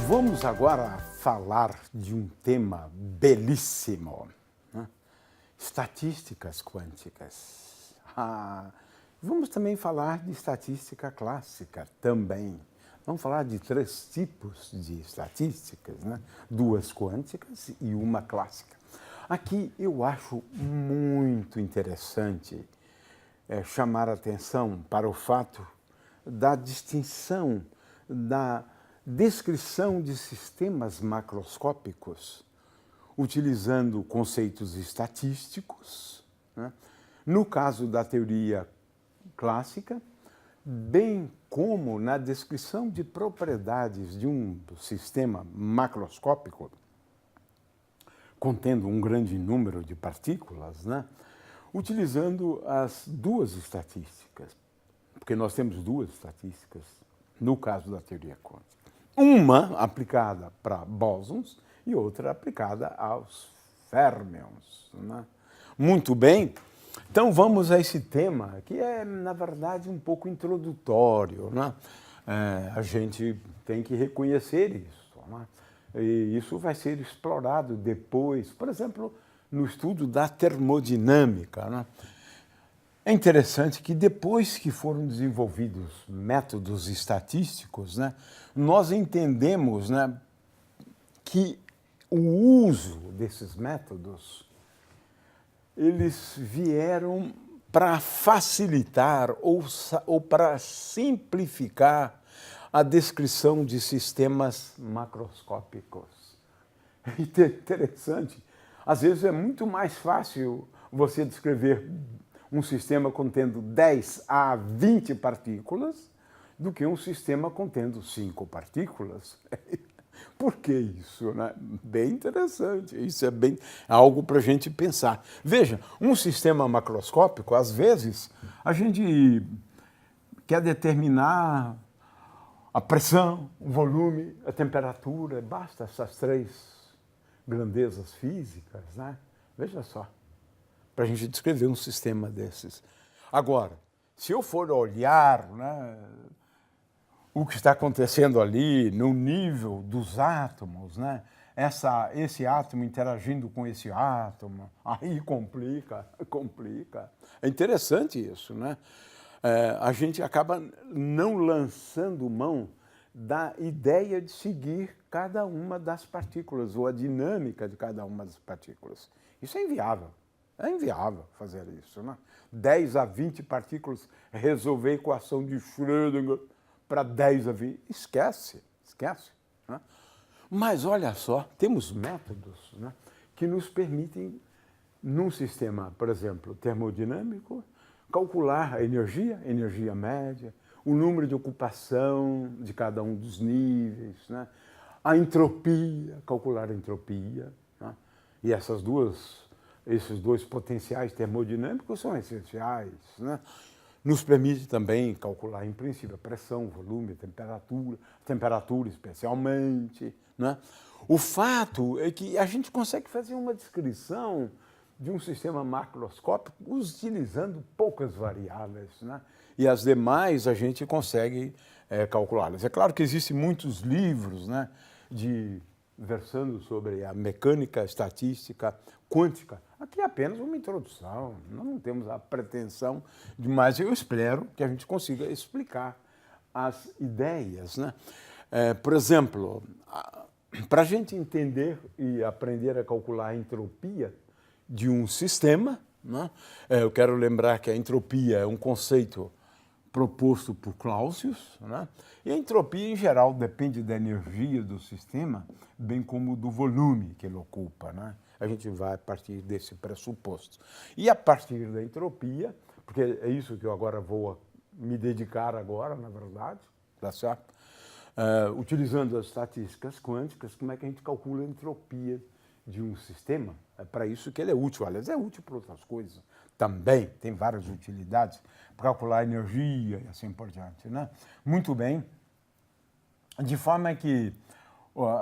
Vamos agora falar de um tema belíssimo, né? Estatísticas quânticas. Vamos também falar de estatística clássica também. Vamos falar de 3 tipos de estatísticas, né? 2 quânticas e uma clássica. Aqui eu acho muito interessante chamar a atenção para o fato da distinção, da descrição de sistemas macroscópicos, utilizando conceitos estatísticos, né? No caso da teoria clássica, bem como na descrição de propriedades de um sistema macroscópico, contendo um grande número de partículas, né? Utilizando as 2 estatísticas, porque nós temos 2 estatísticas no caso da teoria quântica. Uma aplicada para bósons e outra aplicada aos férmions, né? Muito bem, então vamos a esse tema, que é, na verdade, um pouco introdutório, né? A gente tem que reconhecer isso, né? E isso vai ser explorado depois, por exemplo, no estudo da termodinâmica, né? É interessante que depois que foram desenvolvidos métodos estatísticos, né, nós entendemos, né, que o uso desses métodos, eles vieram para facilitar ou para simplificar a descrição de sistemas macroscópicos. É interessante. Às vezes é muito mais fácil você descrever um sistema contendo 10 a 20 partículas do que um sistema contendo 5 partículas. Por que isso, né? Bem interessante. Isso é bem algo para a gente pensar. Veja, um sistema macroscópico, às vezes, a gente quer determinar a pressão, o volume, a temperatura, basta essas 3 grandezas físicas, né? Veja só, para a gente descrever um sistema desses. Agora, se eu for olhar, né, o que está acontecendo ali no nível dos átomos, né, esse átomo interagindo com esse átomo, aí complica. É interessante isso, né? A gente acaba não lançando mão da ideia de seguir cada uma das partículas, ou a dinâmica de cada uma das partículas. Isso é inviável. É inviável fazer isso, né? 10 a 20 partículas, resolver a equação de Schrödinger para 10 a 20. Esquece. Né? Mas olha só, temos métodos, né, que nos permitem, num sistema, por exemplo, termodinâmico, calcular a energia média, o número de ocupação de cada um dos níveis, né? A entropia, calcular a entropia, né? E esses 2 potenciais termodinâmicos são essenciais, né? Nos permite também calcular, em princípio, a pressão, o volume, a temperatura especialmente, né? O fato é que a gente consegue fazer uma descrição de um sistema macroscópico utilizando poucas variáveis, né? E as demais a gente consegue calculá-las. É claro que existem muitos livros, né, versando sobre a mecânica estatística quântica. Aqui é apenas uma introdução, nós não temos a pretensão de mais. Eu espero que a gente consiga explicar as ideias, né? Por exemplo, para a gente entender e aprender a calcular a entropia de um sistema, né? Eu quero lembrar que a entropia é um conceito proposto por Clausius, né? E a entropia, em geral, depende da energia do sistema, bem como do volume que ele ocupa, né? A gente vai a partir desse pressuposto. E a partir da entropia, porque é isso que eu agora vou me dedicar agora, na verdade, tá certo? Utilizando as estatísticas quânticas, como é que a gente calcula a entropia de um sistema? É para isso que ele é útil. Aliás, é útil para outras coisas também, tem várias utilidades, para calcular a energia e assim por diante, né? Muito bem. De forma que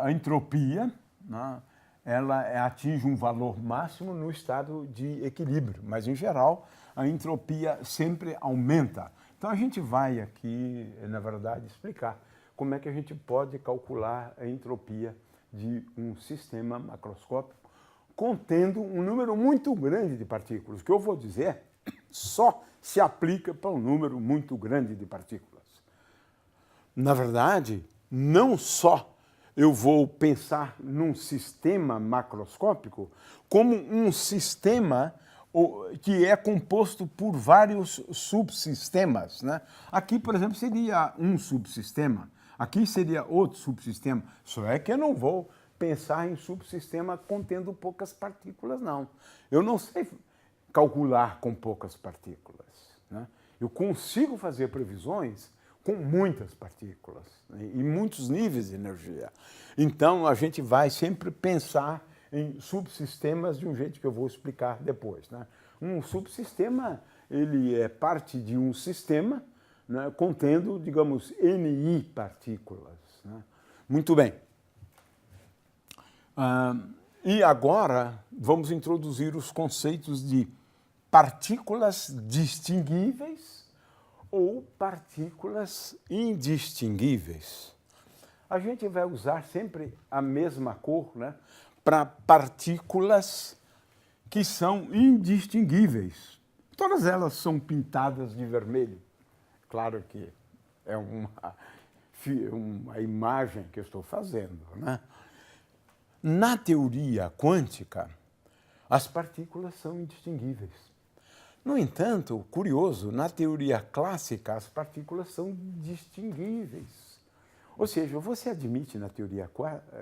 a entropia, né, ela atinge um valor máximo no estado de equilíbrio, mas, em geral, a entropia sempre aumenta. Então, a gente vai aqui, na verdade, explicar como é que a gente pode calcular a entropia de um sistema macroscópico contendo um número muito grande de partículas. O que eu vou dizer só se aplica para um número muito grande de partículas. Na verdade, não só eu vou pensar num sistema macroscópico, como um sistema que é composto por vários subsistemas, né? Aqui, por exemplo, seria um subsistema, aqui seria outro subsistema, só é que eu não vou pensar em subsistema contendo poucas partículas, não. Eu não sei calcular com poucas partículas, né? Eu consigo fazer previsões com muitas partículas, né, e muitos níveis de energia. Então, a gente vai sempre pensar em subsistemas de um jeito que eu vou explicar depois, né? Um subsistema, ele é parte de um sistema, né, contendo, digamos, Ni partículas, né? Muito bem. E agora vamos introduzir os conceitos de partículas distinguíveis ou partículas indistinguíveis. A gente vai usar sempre a mesma cor, né, para partículas que são indistinguíveis. Todas elas são pintadas de vermelho. Claro que é uma imagem que eu estou fazendo, né? Na teoria quântica, as partículas são indistinguíveis. No entanto, curioso, na teoria clássica, as partículas são distinguíveis. Ou seja, você admite na teoria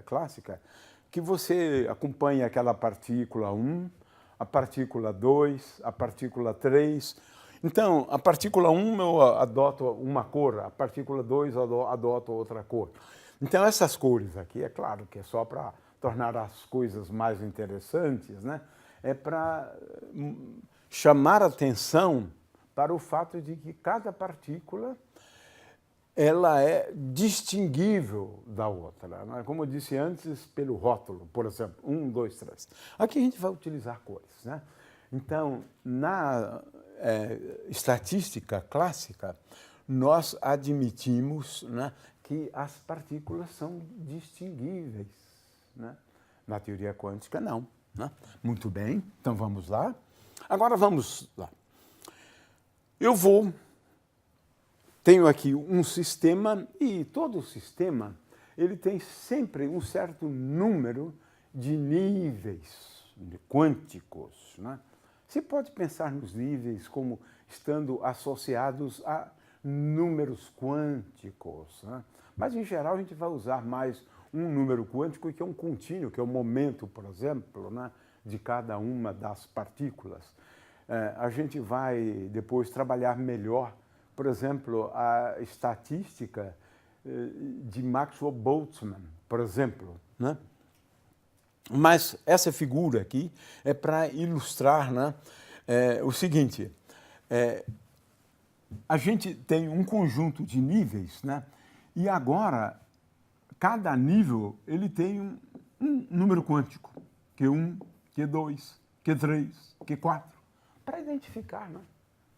clássica que você acompanha aquela partícula 1, a partícula 2, a partícula 3. Então, a partícula 1 eu adoto uma cor, a partícula 2 eu adoto outra cor. Então, essas cores aqui, é claro que é só para tornar as coisas mais interessantes, né? É para chamar atenção para o fato de que cada partícula ela é distinguível da outra, né? Como eu disse antes, pelo rótulo, por exemplo, 1, 2, 3. Aqui a gente vai utilizar cores, né? Então, na estatística clássica, nós admitimos, né, que as partículas são distinguíveis, né? Na teoria quântica, não, né? Muito bem, então vamos lá. Agora vamos lá. Tenho aqui um sistema e todo sistema ele tem sempre um certo número de níveis quânticos, né? Você pode pensar nos níveis como estando associados a números quânticos, né? Mas, em geral, a gente vai usar mais um número quântico que é um contínuo, que é o momento, por exemplo, né, de cada uma das partículas. A gente vai depois trabalhar melhor, por exemplo, a estatística de Maxwell-Boltzmann, por exemplo, né? Mas essa figura aqui é para ilustrar, né, o seguinte, a gente tem um conjunto de níveis, né? E agora, cada nível ele tem um número quântico, Q1, Q2, Q3, Q4, para identificar, né,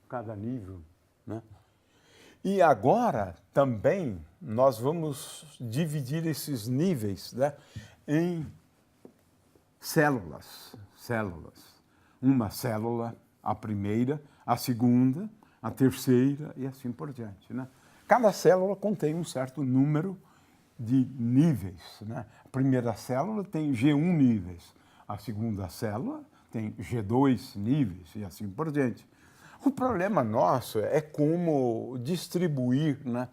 cada nível, né? E agora também nós vamos dividir esses níveis, né, em células. Uma célula, a primeira, a segunda, a terceira e assim por diante, né? Cada célula contém um certo número de níveis, né? A primeira célula tem G1 níveis, a segunda célula tem G2 níveis e assim por diante. O problema nosso é como distribuir, né,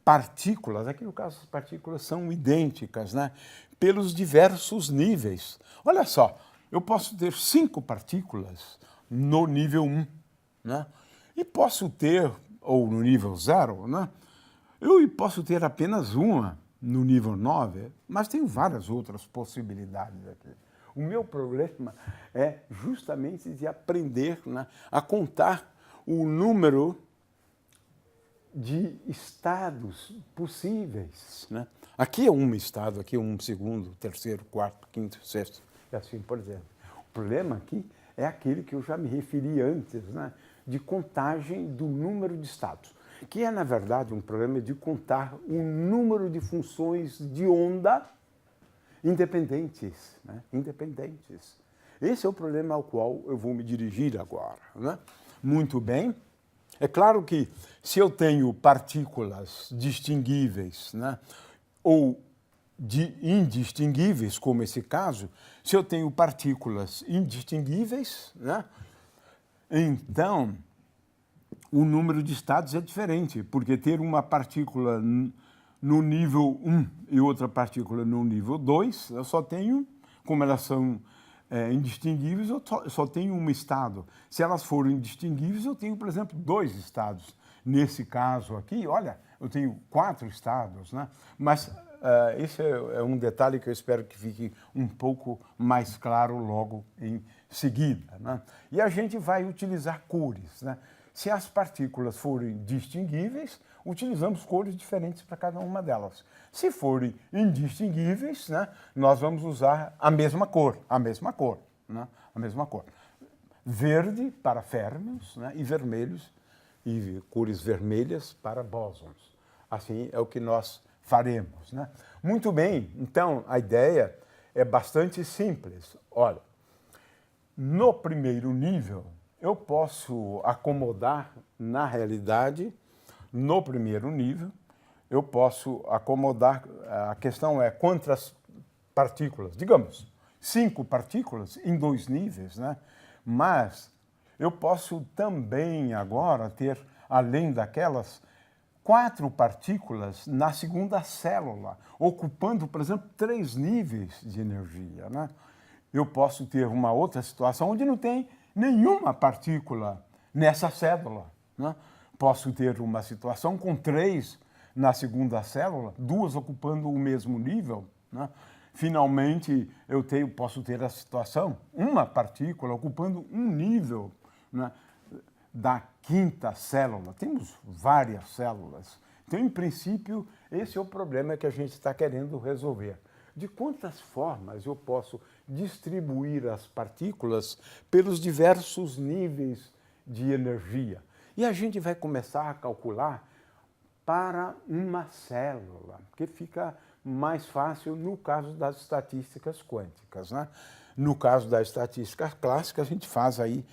partículas, aqui no caso as partículas são idênticas, né, pelos diversos níveis. Olha só, eu posso ter 5 partículas no nível 1, né, e posso ter, ou no nível 0, né, eu posso ter apenas uma no nível 9, mas tem várias outras possibilidades aqui. O meu problema é justamente de aprender, né, a contar o número de estados possíveis, né? Aqui é um estado, aqui é um segundo, terceiro, quarto, quinto, sexto, e assim por diante. O problema aqui é aquele que eu já me referi antes, né, de contagem do número de estados. que é, na verdade, um problema de contar o número de funções de onda independentes, né? Independentes. Esse é o problema ao qual eu vou me dirigir agora, né? Muito bem. É claro que se eu tenho partículas distinguíveis, né, ou indistinguíveis, como esse caso, se eu tenho partículas indistinguíveis, né, então o número de estados é diferente, porque ter uma partícula no nível 1 e outra partícula no nível 2, eu só tenho, como elas são indistinguíveis, eu só tenho um estado. Se elas forem indistinguíveis, eu tenho, por exemplo, 2 estados. Nesse caso aqui, olha, eu tenho 4 estados, né? Mas esse é um detalhe que eu espero que fique um pouco mais claro logo em seguida, né? E a gente vai utilizar cores, né? Se as partículas forem distinguíveis, utilizamos cores diferentes para cada uma delas. Se forem indistinguíveis, né, nós vamos usar a mesma cor, né, a mesma cor. Verde para férmions, né, e vermelhos e cores vermelhas para bósons. Assim é o que nós faremos, né? Muito bem, então a ideia é bastante simples. Olha, no primeiro nível, eu posso acomodar, na realidade, no primeiro nível, eu posso acomodar, a questão é quantas partículas, digamos, 5 partículas em 2 níveis, né? Mas eu posso também agora ter, além daquelas, 4 partículas na segunda célula, ocupando, por exemplo, 3 níveis de energia, né? Eu posso ter uma outra situação onde não tem nenhuma partícula nessa célula, né? Posso ter uma situação com 3 na segunda célula, 2 ocupando o mesmo nível, né? Finalmente, posso ter a situação, uma partícula ocupando um nível, né, da quinta célula. Temos várias células. Então, em princípio, esse é o problema que a gente está querendo resolver. De quantas formas eu posso distribuir as partículas pelos diversos níveis de energia? E a gente vai começar a calcular para uma célula, que fica mais fácil no caso das estatísticas quânticas, né? No caso da estatística clássica, a gente faz aí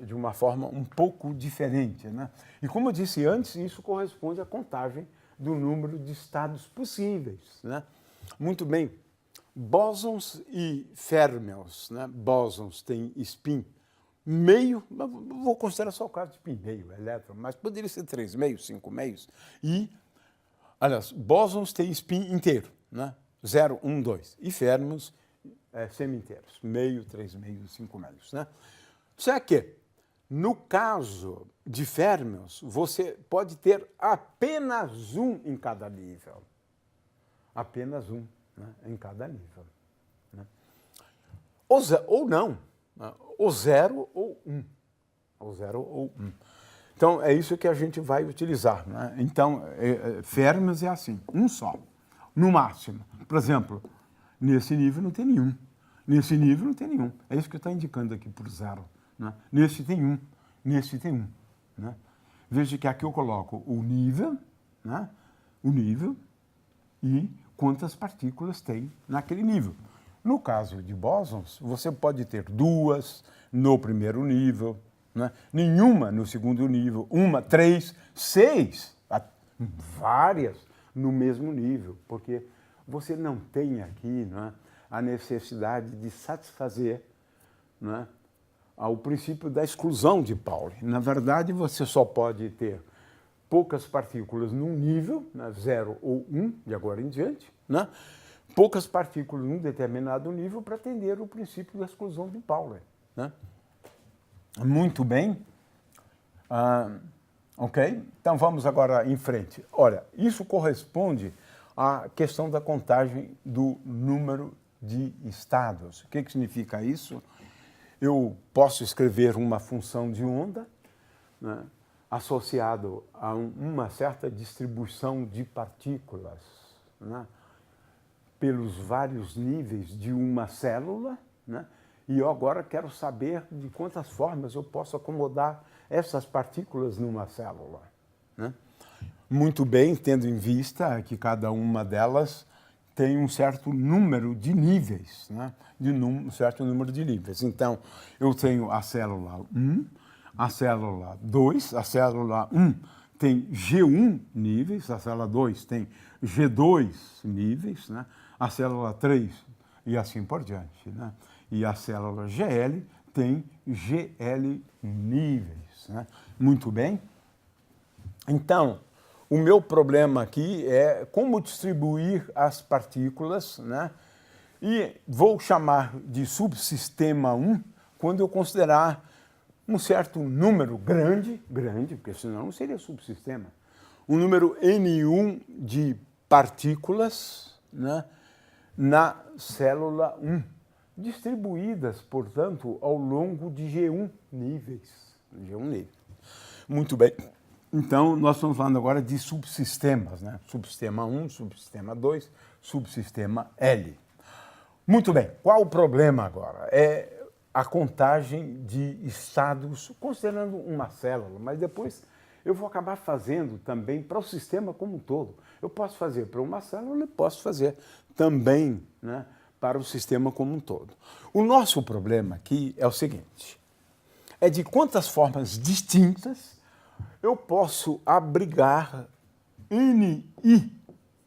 de uma forma um pouco diferente, né? E como eu disse antes, isso corresponde à contagem do número de estados possíveis, né? Muito bem. Bósons e férmions, né? Bósons têm spin meio, vou considerar só o caso de spin meio, elétron, mas poderia ser 3 meios, 5 meios. E, aliás, bósons têm spin inteiro, né? 0, 1, 2. E férmions semi-inteiros, meio, 3 meios, 5 meios, né? Só que, no caso de férmions, você pode ter apenas um em cada nível. Apenas um, né, em cada nível, né? Ou não, ou 0 ou 1. Ou 0 ou 1. Então, é isso que a gente vai utilizar, né? Então, férmions é assim, um só, no máximo. Por exemplo, nesse nível não tem nenhum. Nesse nível não tem nenhum. É isso que está indicando aqui por 0. Né? Nesse tem 1. Nesse tem 1. Né? Veja que aqui eu coloco o nível, né? O nível e quantas partículas tem naquele nível. No caso de bósons, você pode ter 2 no primeiro nível, né? Nenhuma no segundo nível, 1, 3, 6, várias no mesmo nível, porque você não tem aqui, né, a necessidade de satisfazer, né, ao princípio da exclusão de Pauli. Na verdade, você só pode ter poucas partículas num nível, né, 0 ou 1, de agora em diante, né? Poucas partículas num determinado nível para atender o princípio da exclusão de Pauli, né? Muito bem. Ok? Então vamos agora em frente. Olha, isso corresponde à questão da contagem do número de estados. O que significa isso? Eu posso escrever uma função de onda, né, associado a uma certa distribuição de partículas, né, pelos vários níveis de uma célula, né, e eu agora quero saber de quantas formas eu posso acomodar essas partículas numa célula, né? Muito bem, tendo em vista que cada uma delas tem um certo número de níveis, né? Um certo número de níveis. Então, eu tenho a célula 1, a célula 2, a célula 1 tem G1 níveis, a célula 2 tem G2 níveis, né? A célula 3 e assim por diante, né? E a célula GL tem GL níveis, né? Muito bem. Então, o meu problema aqui é como distribuir as partículas, né? E vou chamar de subsistema 1 quando eu considerar um certo número grande, porque senão não seria subsistema, um número N1 de partículas, né, na célula 1, distribuídas, portanto, ao longo de G1 níveis. Muito bem. Então, nós estamos falando agora de subsistemas, né? Subsistema 1, subsistema 2, subsistema L. Muito bem. Qual o problema agora? É a contagem de estados, considerando uma célula, mas depois eu vou acabar fazendo também para o sistema como um todo. Eu posso fazer para uma célula e posso fazer também, né, para o sistema como um todo. O nosso problema aqui é o seguinte, é de quantas formas distintas eu posso abrigar Ni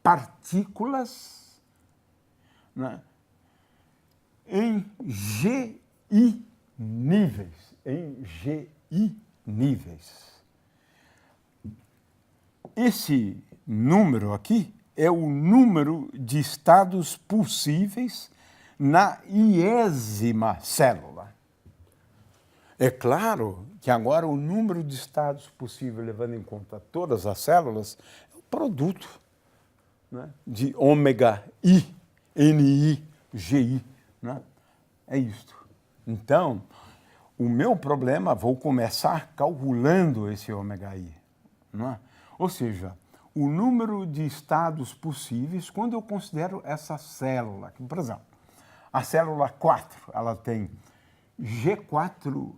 partículas, né, em GI níveis, Esse número aqui é o número de estados possíveis na iésima célula. É claro que agora o número de estados possível, levando em conta todas as células, é o produto, né, de ômega I, Ni, GI. Né? É isto. Então, o meu problema, vou começar calculando esse ômega I. Não é? Ou seja, o número de estados possíveis quando eu considero essa célula. Por exemplo, a célula 4, ela tem G4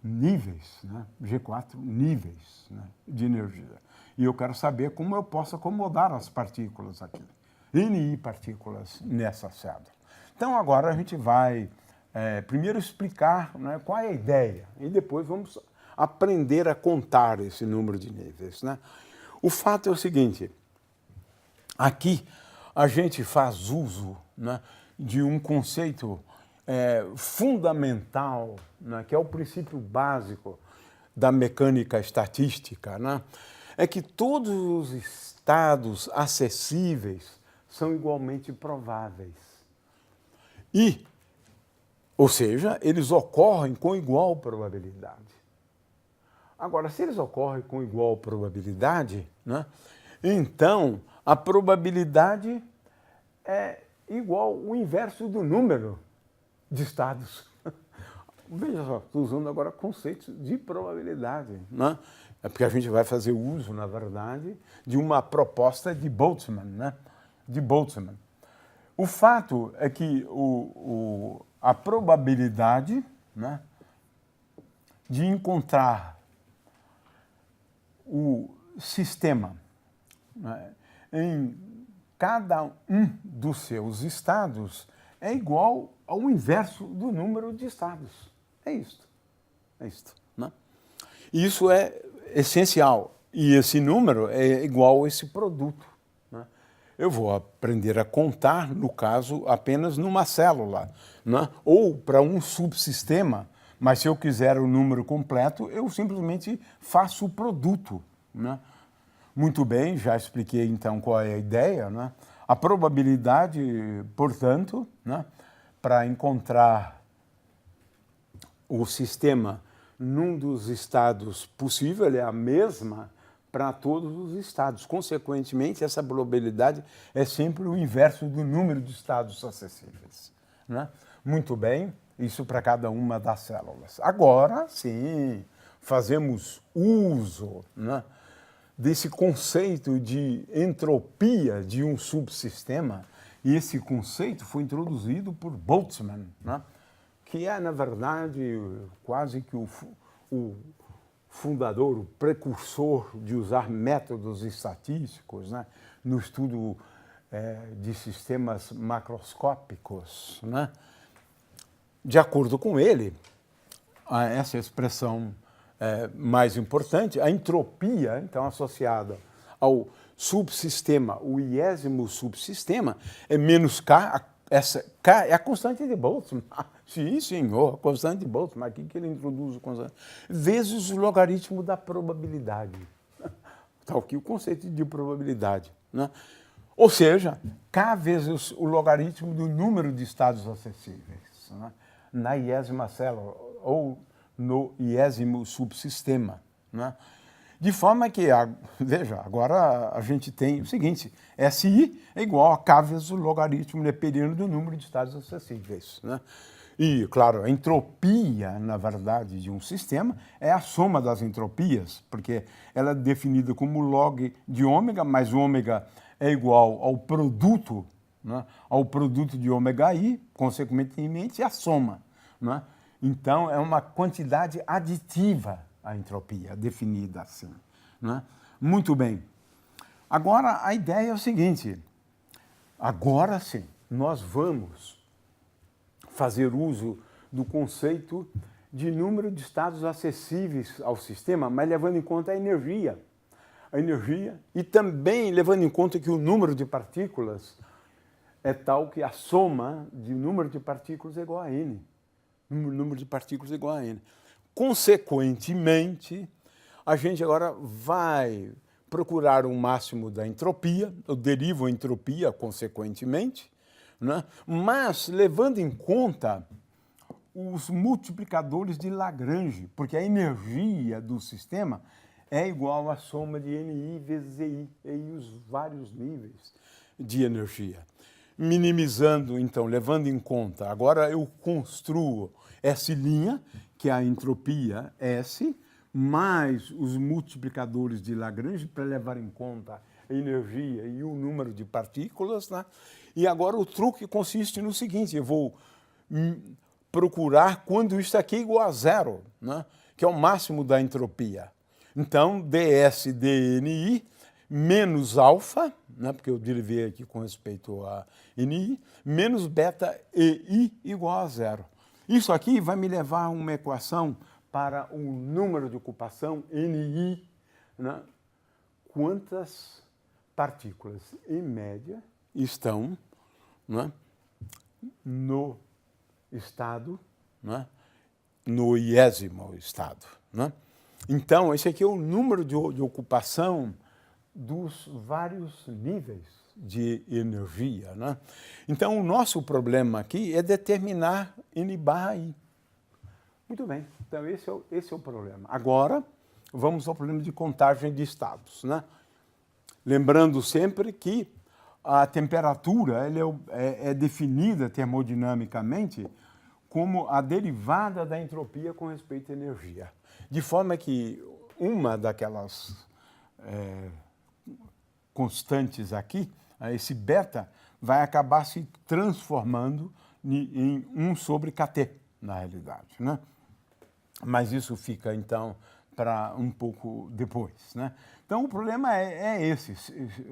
níveis, né? G4 níveis, né, de energia. E eu quero saber como eu posso acomodar as partículas aqui. Ni partículas nessa célula. Então, agora a gente vai primeiro explicar, né, qual é a ideia e depois vamos aprender a contar esse número de níveis. Né? O fato é o seguinte, aqui a gente faz uso, né, de um conceito fundamental, né, que é o princípio básico da mecânica estatística, né, é que todos os estados acessíveis são igualmente prováveis. Ou seja, eles ocorrem com igual probabilidade. Agora, se eles ocorrem com igual probabilidade, né, então a probabilidade é igual ao inverso do número de estados. Veja só, estou usando agora conceitos de probabilidade. Né? É porque a gente vai fazer uso, na verdade, de uma proposta de Boltzmann. Né? De Boltzmann. O fato é que a probabilidade, né, de encontrar o sistema, né, em cada um dos seus estados é igual ao inverso do número de estados. É isto. É isto. Né? Isso é essencial. E esse número é igual a esse produto. Né? Eu vou aprender a contar, no caso, apenas numa célula, né? Ou para um subsistema, mas se eu quiser o número completo, eu simplesmente faço o produto. Né? Muito bem, já expliquei então qual é a ideia. Né? A probabilidade, portanto, né, para encontrar o sistema num dos estados possível é a mesma para todos os estados. Consequentemente, essa probabilidade é sempre o inverso do número de estados acessíveis. Né? Muito bem, isso para cada uma das células. Agora, sim, fazemos uso, né, desse conceito de entropia de um subsistema, e esse conceito foi introduzido por Boltzmann, né, que é, na verdade, quase que o fundador, o precursor de usar métodos estatísticos, né, no estudo de sistemas macroscópicos, né? De acordo com ele, essa expressão mais importante, a entropia, então, associada ao subsistema, o iésimo subsistema, é menos K, essa K é a constante de Boltzmann. Sim, senhor, a constante de Boltzmann, aqui que ele introduz o constante, vezes o logaritmo da probabilidade. Está aqui o conceito de probabilidade, né? Ou seja, K vezes o logaritmo do número de estados acessíveis, né, na iésima célula ou no iésimo subsistema, né? De forma que, veja, agora a gente tem o seguinte, SI é igual a K vezes o logaritmo neperiano do número de estados acessíveis, né? E, claro, a entropia, na verdade, de um sistema é a soma das entropias, porque ela é definida como log de ômega, mais ômega é igual ao produto, né, ao produto de ômega i, consequentemente, a soma, né? Então, é uma quantidade aditiva a entropia, definida assim, né? Muito bem. Agora, a ideia é o seguinte, agora sim, nós vamos fazer uso do conceito de número de estados acessíveis ao sistema, mas levando em conta a energia e também levando em conta que o número de partículas é tal que a soma de número de partículas é igual a n. O número de partículas é igual a n. Consequentemente, a gente agora vai procurar um máximo da entropia, eu derivo a entropia consequentemente, né? Mas levando em conta os multiplicadores de Lagrange, porque a energia do sistema é igual à soma de NI vezes EI, e os vários níveis de energia. Minimizando, então, levando em conta, agora eu construo S', que é a entropia S, mais os multiplicadores de Lagrange para levar em conta a energia e o número de partículas, né? E agora o truque consiste no seguinte, eu vou procurar quando isso aqui é igual a zero, né? Que é o máximo da entropia. Então, ds dni menos alfa, né, porque eu derivei aqui com respeito a ni, menos beta ei igual a zero. Isso aqui vai me levar a uma equação para o número de ocupação ni, né, quantas partículas, em média, estão, né, no estado, né, no iésimo estado, né? Então, esse aqui é o número de ocupação dos vários níveis de energia, né? Então, o nosso problema aqui é determinar N barra I. Muito bem, então esse é o problema. Agora, vamos ao problema de contagem de estados, né? Lembrando sempre que a temperatura é definida termodinamicamente como a derivada da entropia com respeito à energia. De forma que uma daquelas constantes aqui, esse beta, vai acabar se transformando em 1 sobre kT, na realidade, né? Mas isso fica, então, para um pouco depois, né? Então, o problema é esse.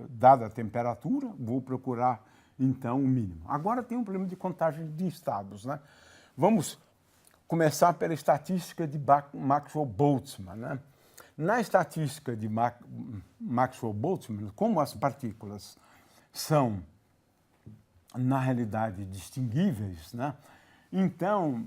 Dada a temperatura, vou procurar, então, o mínimo. Agora tem um problema de contagem de estados, né? Vamos começar pela estatística de Maxwell-Boltzmann, né? Na estatística de Maxwell-Boltzmann, como as partículas são, na realidade, distinguíveis, né? Então,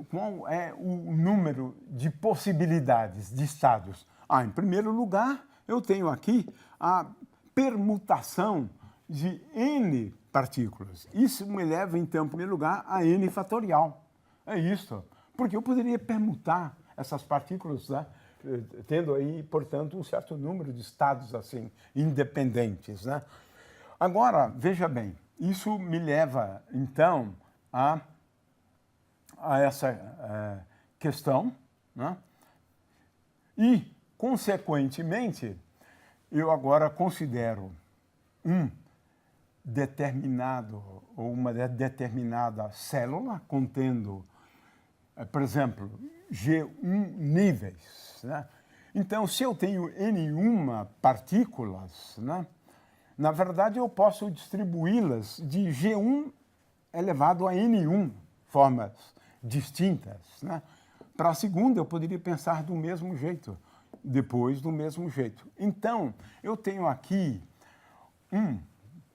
qual é o número de possibilidades de estados? Em primeiro lugar, eu tenho aqui a permutação de n partículas. Isso me leva, então, em primeiro lugar, a n fatorial. É isso, porque eu poderia permutar essas partículas, né, tendo aí, portanto, um certo número de estados assim, independentes, né? Agora, veja bem, isso me leva, então, a essa questão, né? E, consequentemente, eu agora considero um determinado ou uma determinada célula contendo por exemplo, G1 níveis, né? Então, se eu tenho N1 partículas, né, na verdade eu posso distribuí-las de G1 elevado a N1 formas distintas, né? Para a segunda, eu poderia pensar do mesmo jeito, depois do mesmo jeito. Então, eu tenho aqui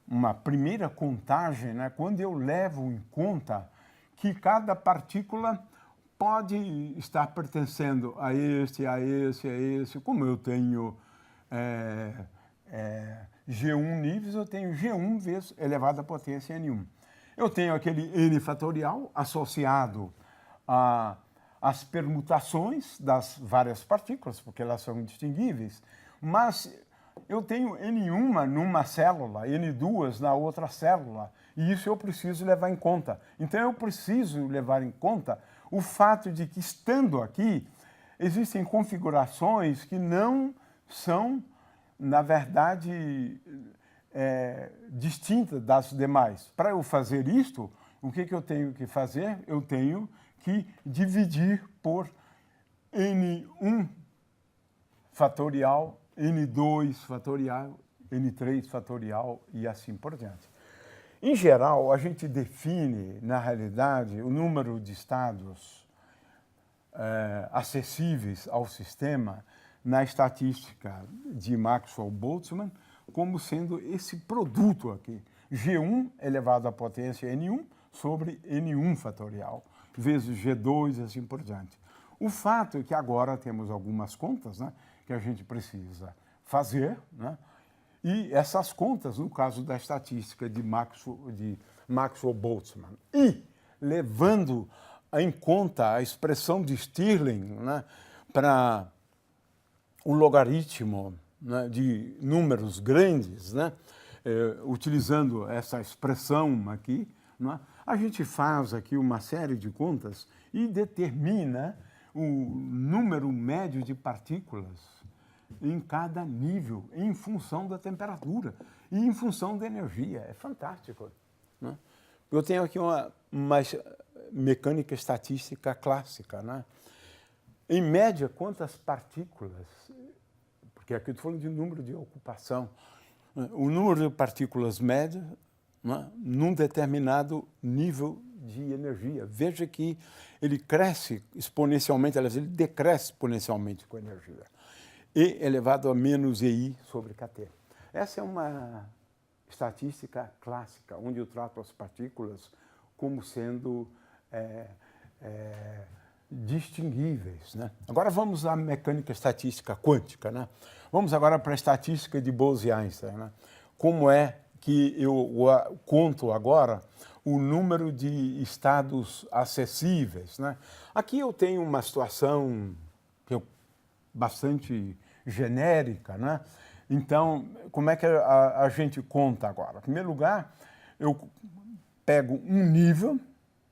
uma primeira contagem, né, quando eu levo em conta que cada partícula pode estar pertencendo a esse, a esse, a esse. Como eu tenho G1 níveis, eu tenho G1 vezes elevado à potência N1. Eu tenho aquele N fatorial associado às permutações das várias partículas, porque elas são indistinguíveis, mas eu tenho N1 numa célula, N2 na outra célula, e isso eu preciso levar em conta. Então, eu preciso levar em conta o fato de que, estando aqui, existem configurações que não são, na verdade, distintas das demais. Para eu fazer isto, o que eu tenho que fazer? Eu tenho que dividir por N1 fatorial, N2 fatorial, N3 fatorial e assim por diante. Em geral, a gente define, na realidade, o número de estados acessíveis ao sistema na estatística de Maxwell-Boltzmann como sendo esse produto aqui, G1 elevado à potência N1 sobre N1 fatorial, vezes G2 e assim por diante. O fato é que agora temos algumas contas, né, que a gente precisa fazer, né? E essas contas, no caso da estatística de Maxwell-Boltzmann, e levando em conta a expressão de Stirling, né, para o logaritmo, né, de números grandes, né, utilizando essa expressão aqui, né, a gente faz aqui uma série de contas e determina o número médio de partículas em cada nível, em função da temperatura e em função da energia. É fantástico, né? Eu tenho aqui uma mecânica estatística clássica, né? Em média, quantas partículas, porque aqui eu estou falando de número de ocupação, o número de partículas médio, né, num determinado nível de energia. Veja que ele cresce exponencialmente, aliás, ele decresce exponencialmente com a energia. E elevado a menos EI sobre KT. Essa é uma estatística clássica, onde eu trato as partículas como sendo distinguíveis, né? Agora vamos à mecânica estatística quântica, né? Vamos agora para a estatística de Bose-Einstein, né? Como é que eu conto agora o número de estados acessíveis, né? Aqui eu tenho uma situação que eu bastante genérica, né? Então, como é que a gente conta agora? Em primeiro lugar, eu pego um nível,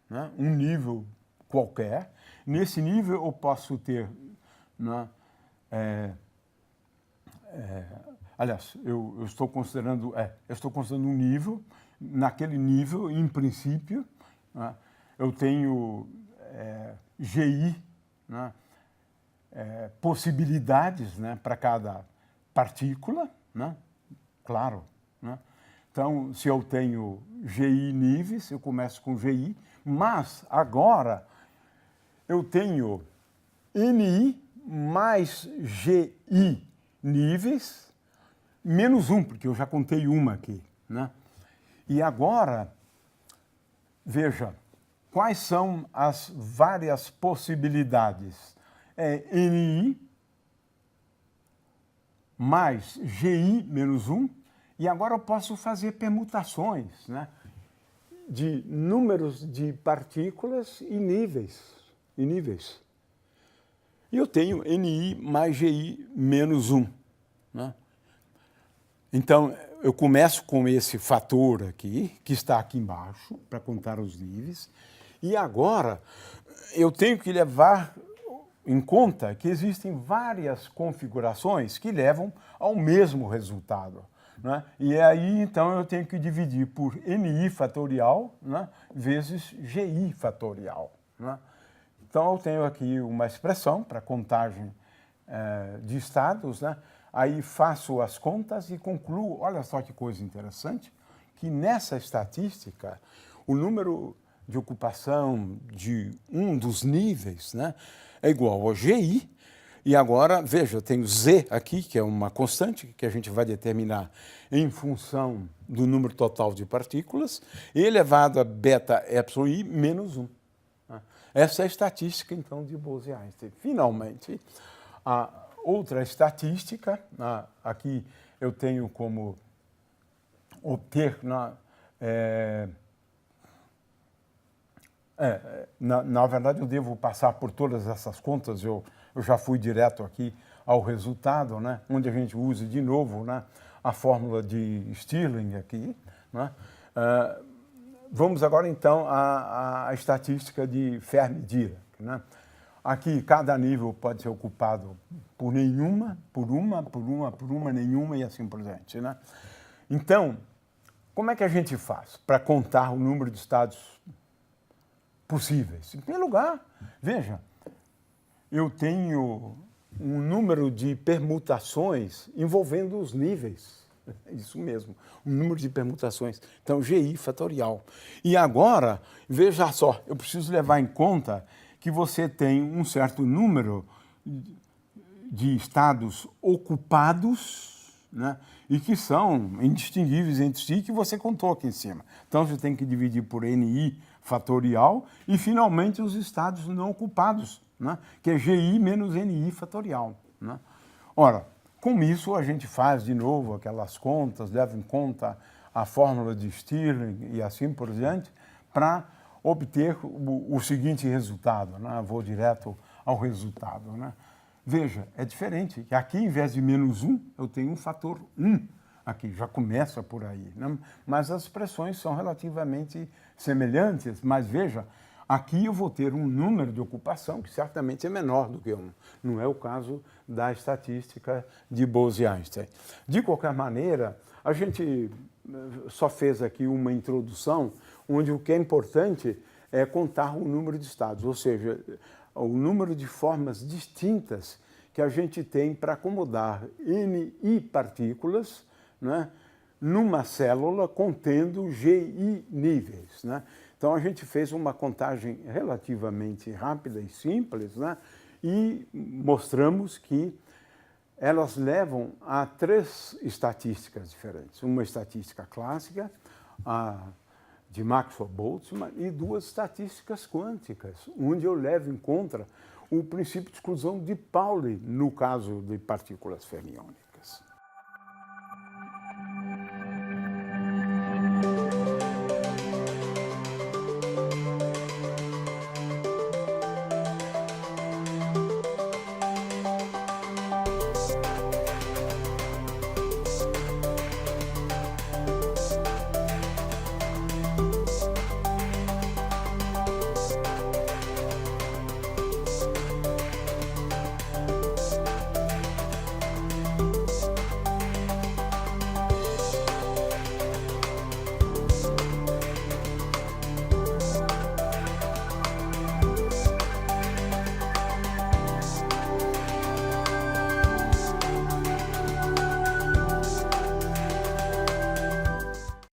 né? Um nível qualquer. Nesse nível eu posso ter, né, aliás, eu estou considerando um nível. Naquele nível, em princípio, né, eu tenho GI, né, possibilidades, né, para cada partícula, né? Claro, né? Então, se eu tenho GI níveis, eu começo com GI, mas agora eu tenho NI mais GI níveis menos 1, porque eu já contei uma aqui, né? E agora, veja, quais são as várias possibilidades? NI mais GI menos 1, e agora eu posso fazer permutações, né, de números de partículas e níveis. E eu tenho NI mais GI menos 1. Né? Então, eu começo com esse fator aqui, que está aqui embaixo, para contar os níveis, e agora eu tenho que levar em conta que existem várias configurações que levam ao mesmo resultado, né? E aí, então, eu tenho que dividir por NI fatorial, né, vezes GI fatorial, né? Então, eu tenho aqui uma expressão para contagem de estados, né? Aí faço as contas e concluo, olha só que coisa interessante, que nessa estatística, o número de ocupação de um dos níveis, né, é igual ao GI, e agora, veja, eu tenho Z aqui, que é uma constante que a gente vai determinar em função do número total de partículas, elevado a beta epsilon I menos 1. Essa é a estatística, então, de Bose-Einstein. Finalmente, a outra estatística, aqui eu tenho como obter na verdade, eu devo passar por todas essas contas, eu já fui direto aqui ao resultado, né, onde a gente usa de novo, né, a fórmula de Stirling aqui. Né. Vamos agora, então, à estatística de Fermi-Dirac. Né. Aqui, cada nível pode ser ocupado por nenhuma, por uma, nenhuma e assim por diante. Né. Então, como é que a gente faz para contar o número de estados possíveis? Em primeiro lugar, veja, eu tenho um número de permutações envolvendo os níveis. Isso mesmo, um número de permutações. Então, GI fatorial. E agora, veja só, eu preciso levar em conta que você tem um certo número de estados ocupados, né, e que são indistinguíveis entre si, que você contou aqui em cima. Então, você tem que dividir por NI fatorial e, finalmente, os estados não ocupados, né, que é GI menos NI fatorial. Né. Ora, com isso, a gente faz de novo aquelas contas, leva em conta a fórmula de Stirling e assim por diante, para obter o seguinte resultado. Né. Vou direto ao resultado. Né. Veja, é diferente. Aqui, em vez de menos 1, eu tenho um fator 1. Aqui já começa por aí. Né? Mas as expressões são relativamente semelhantes. Mas veja, aqui eu vou ter um número de ocupação que certamente é menor do que 1. Não é o caso da estatística de Bose-Einstein. De qualquer maneira, a gente só fez aqui uma introdução onde o que é importante é contar o número de estados, ou seja, o número de formas distintas que a gente tem para acomodar NI partículas, né, numa célula contendo GI níveis. Né? Então, a gente fez uma contagem relativamente rápida e simples, né, e mostramos que elas levam a 3 estatísticas diferentes. Uma estatística clássica, a de Maxwell-Boltzmann, e 2 estatísticas quânticas, onde eu levo em conta o princípio de exclusão de Pauli, no caso de partículas fermiônicas.